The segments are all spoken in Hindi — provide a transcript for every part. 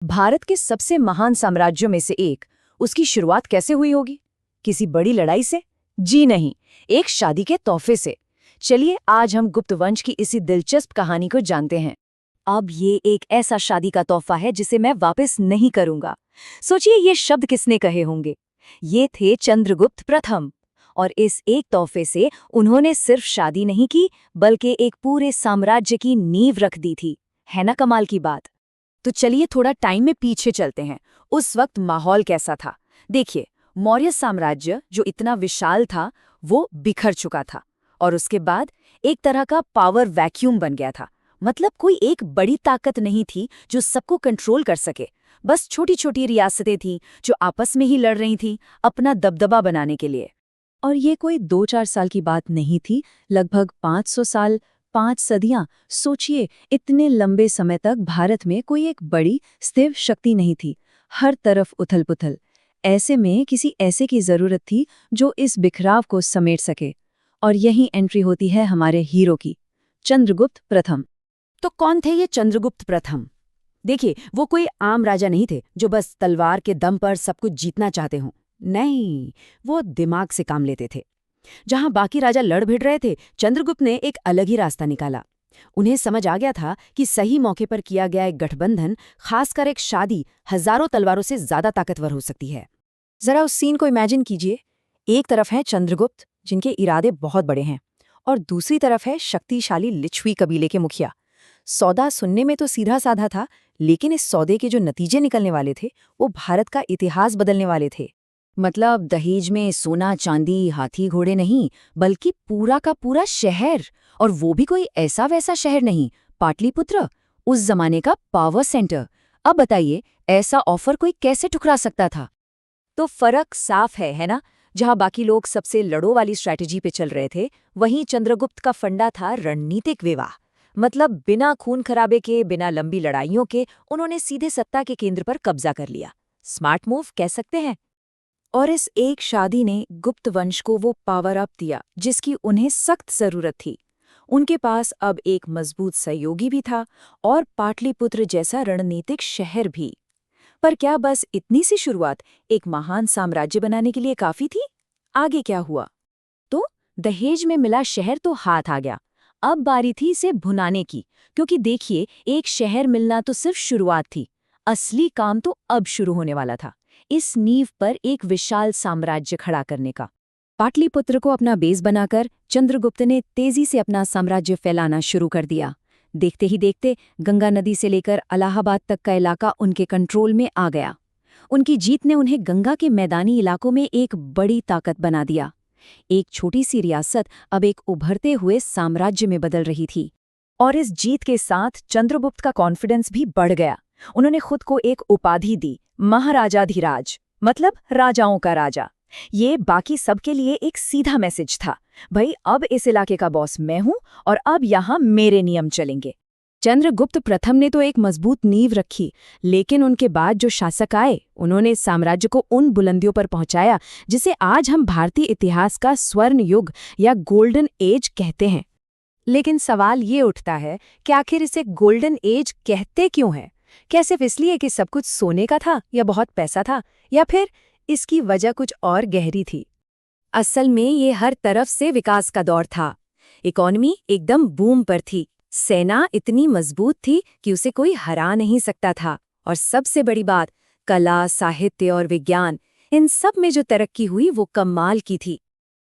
भारत के सबसे महान साम्राज्यों में से एक, उसकी शुरुआत कैसे हुई होगी? किसी बड़ी लड़ाई से? जी नहीं, एक शादी के तोहफे से। चलिए आज हम गुप्त वंश की इसी दिलचस्प कहानी को जानते हैं। अब ये एक ऐसा शादी का तोहफा है जिसे मैं वापस नहीं करूंगा। सोचिए ये शब्द किसने कहे होंगे? ये थे चंद्रगुप्त प्रथम। और इस एक तोहफे से उन्होंने सिर्फ शादी नहीं की, बल्कि एक पूरे साम्राज्य की नींव रख दी थी। है ना कमाल की बात? तो चलिए थोड़ा टाइम में पीछे चलते हैं। उस वक्त माहौल कैसा था? देखिए, मौर्य साम्राज्य जो इतना विशाल था वो बिखर चुका था, और उसके बाद एक तरह का पावर वैक्यूम बन गया था। मतलब कोई एक बड़ी ताकत नहीं थी जो सबको कंट्रोल कर सके। बस छोटी छोटी रियासतें थीं जो आपस में ही लड़ रही थीं अपना दबदबा बनाने के लिए। और ये कोई 2-4 साल की बात नहीं थी, लगभग 500 साल, 5 सदियां। सोचिए, इतने लंबे समय तक भारत में कोई एक बड़ी स्थिर शक्ति नहीं थी। हर तरफ उथल पुथल। ऐसे में किसी ऐसे की जरूरत थी जो इस बिखराव को समेट सके। और यही एंट्री होती है हमारे हीरो की, चंद्रगुप्त प्रथम। तो कौन थे ये चंद्रगुप्त प्रथम? देखिए, वो कोई आम राजा नहीं थे जो बस तलवार के दम पर सब कुछ जीतना चाहते हों। नहीं, वो दिमाग से काम लेते थे। जहां बाकी राजा लड़ भिड़ रहे थे, चंद्रगुप्त ने एक अलग ही रास्ता निकाला। उन्हें समझ आ गया था कि सही मौके पर किया गया एक गठबंधन, खासकर एक शादी, हजारों तलवारों से ज्यादा ताकतवर हो सकती है। जरा उस सीन को इमेजिन कीजिए। एक तरफ है चंद्रगुप्त, जिनके इरादे बहुत बड़े हैं, और दूसरी तरफ है शक्तिशाली लिच्छवी कबीले के मुखिया। सौदा सुनने में तो सीधा साधा था, लेकिन इस सौदे के जो नतीजे निकलने वाले थे वो भारत का इतिहास बदलने वाले थे। मतलब दहेज में सोना चांदी, हाथी घोड़े नहीं, बल्कि पूरा का पूरा शहर। और वो भी कोई ऐसा वैसा शहर नहीं, पाटलिपुत्र, उस जमाने का पावर सेंटर। अब बताइए, ऐसा ऑफर कोई कैसे ठुकरा सकता था? तो फर्क साफ है ना? जहां बाकी लोग सबसे लड़ो वाली स्ट्रैटेजी पे चल रहे थे, वहीं चंद्रगुप्त का फंडा था रणनीतिक विवाह। मतलब बिना खून खराबे के, बिना लंबी लड़ाइयों के उन्होंने सीधे सत्ता के केंद्र पर कब्जा कर लिया। स्मार्ट मूव कह सकते हैं। और इस एक शादी ने गुप्त वंश को वो पावर अप दिया जिसकी उन्हें सख्त जरूरत थी। उनके पास अब एक मजबूत सहयोगी भी था, और पाटलिपुत्र जैसा रणनीतिक शहर भी। पर क्या बस इतनी सी शुरुआत एक महान साम्राज्य बनाने के लिए काफी थी? आगे क्या हुआ? तो दहेज में मिला शहर तो हाथ आ गया। अब बारी थी इसे भुनाने की, क्योंकि देखिए, एक शहर मिलना तो सिर्फ शुरुआत थी। असली काम तो अब शुरू होने वाला था, इस नींव पर एक विशाल साम्राज्य खड़ा करने का। पाटलिपुत्र को अपना बेस बनाकर चंद्रगुप्त ने तेजी से अपना साम्राज्य फैलाना शुरू कर दिया। देखते ही देखते गंगा नदी से लेकर इलाहाबाद तक का इलाका उनके कंट्रोल में आ गया। उनकी जीत ने उन्हें गंगा के मैदानी इलाकों में एक बड़ी ताकत बना दिया। एक छोटी सी रियासत अब एक उभरते हुए साम्राज्य में बदल रही थी। और इस जीत के साथ चंद्रगुप्त का कॉन्फिडेंस भी बढ़ गया। उन्होंने खुद को एक उपाधि दी, महाराजाधिराज, मतलब राजाओं का राजा। ये बाकी सबके लिए एक सीधा मैसेज था, भाई अब इस इलाके का बॉस मैं हूं और अब यहां मेरे नियम चलेंगे। चंद्रगुप्त प्रथम ने तो एक मजबूत नींव रखी, लेकिन उनके बाद जो शासक आए उन्होंने साम्राज्य को उन बुलंदियों पर पहुंचाया जिसे आज हम भारतीय इतिहास का स्वर्ण युग या गोल्डन एज कहते हैं। लेकिन सवाल ये उठता है कि आखिर इसे गोल्डन एज कहते क्यों हैं? क्या सिर्फ इसलिए कि सब कुछ सोने का था, या बहुत पैसा था, या फिर इसकी वजह कुछ और गहरी थी? असल में ये हर तरफ से विकास का दौर था। इकोनॉमी एकदम बूम पर थी, सेना इतनी मजबूत थी कि उसे कोई हरा नहीं सकता था, और सबसे बड़ी बात, कला, साहित्य और विज्ञान, इन सब में जो तरक्की हुई वो कमाल की थी।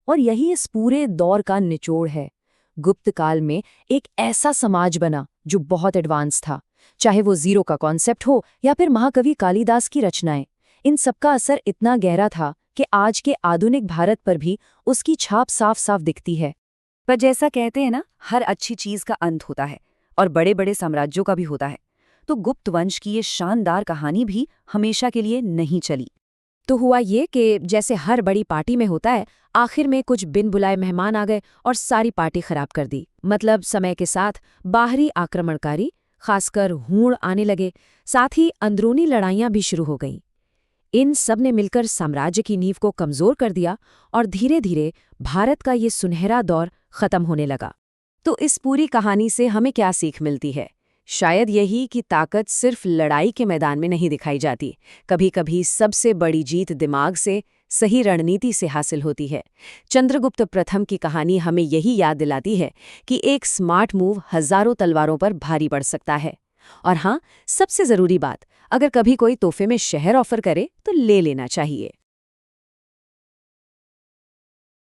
और यही इस पूरे दौर का निचोड़ है। गुप्त काल में एक ऐसा समाज बना जो बहुत एडवांस था, चाहे वो जीरो का कॉन्सेप्ट हो या फिर महाकवि कालिदास की रचनाएं। इन सबका असर इतना गहरा था कि आज के आधुनिक भारत पर भी उसकी छाप साफ साफ दिखती है। पर जैसा कहते हैं ना, हर अच्छी चीज का अंत होता है, और बड़े बड़े साम्राज्यों का भी होता है। तो गुप्त वंश की ये शानदार कहानी भी हमेशा के लिए नहीं चली। तो हुआ ये कि जैसे हर बड़ी पार्टी में होता है, आखिर में कुछ बिन बुलाए मेहमान आ गए और सारी पार्टी खराब कर दी। मतलब समय के साथ बाहरी आक्रमणकारी, खासकर हूण आने लगे, साथ ही अंदरूनी लड़ाइयां भी शुरू हो गईं। इन सब ने मिलकर साम्राज्य की नींव को कमजोर कर दिया, और धीरे धीरे भारत का ये सुनहरा दौर खत्म होने लगा। तो इस पूरी कहानी से हमें क्या सीख मिलती है? शायद यही कि ताकत सिर्फ लड़ाई के मैदान में नहीं दिखाई जाती। कभी कभी सबसे बड़ी जीत दिमाग से, सही रणनीति से हासिल होती है। चंद्रगुप्त प्रथम की कहानी हमें यही याद दिलाती है कि एक स्मार्ट मूव हजारों तलवारों पर भारी पड़ सकता है। और हाँ, सबसे जरूरी बात, अगर कभी कोई तोहफे में शहर ऑफर करे तो ले लेना चाहिए।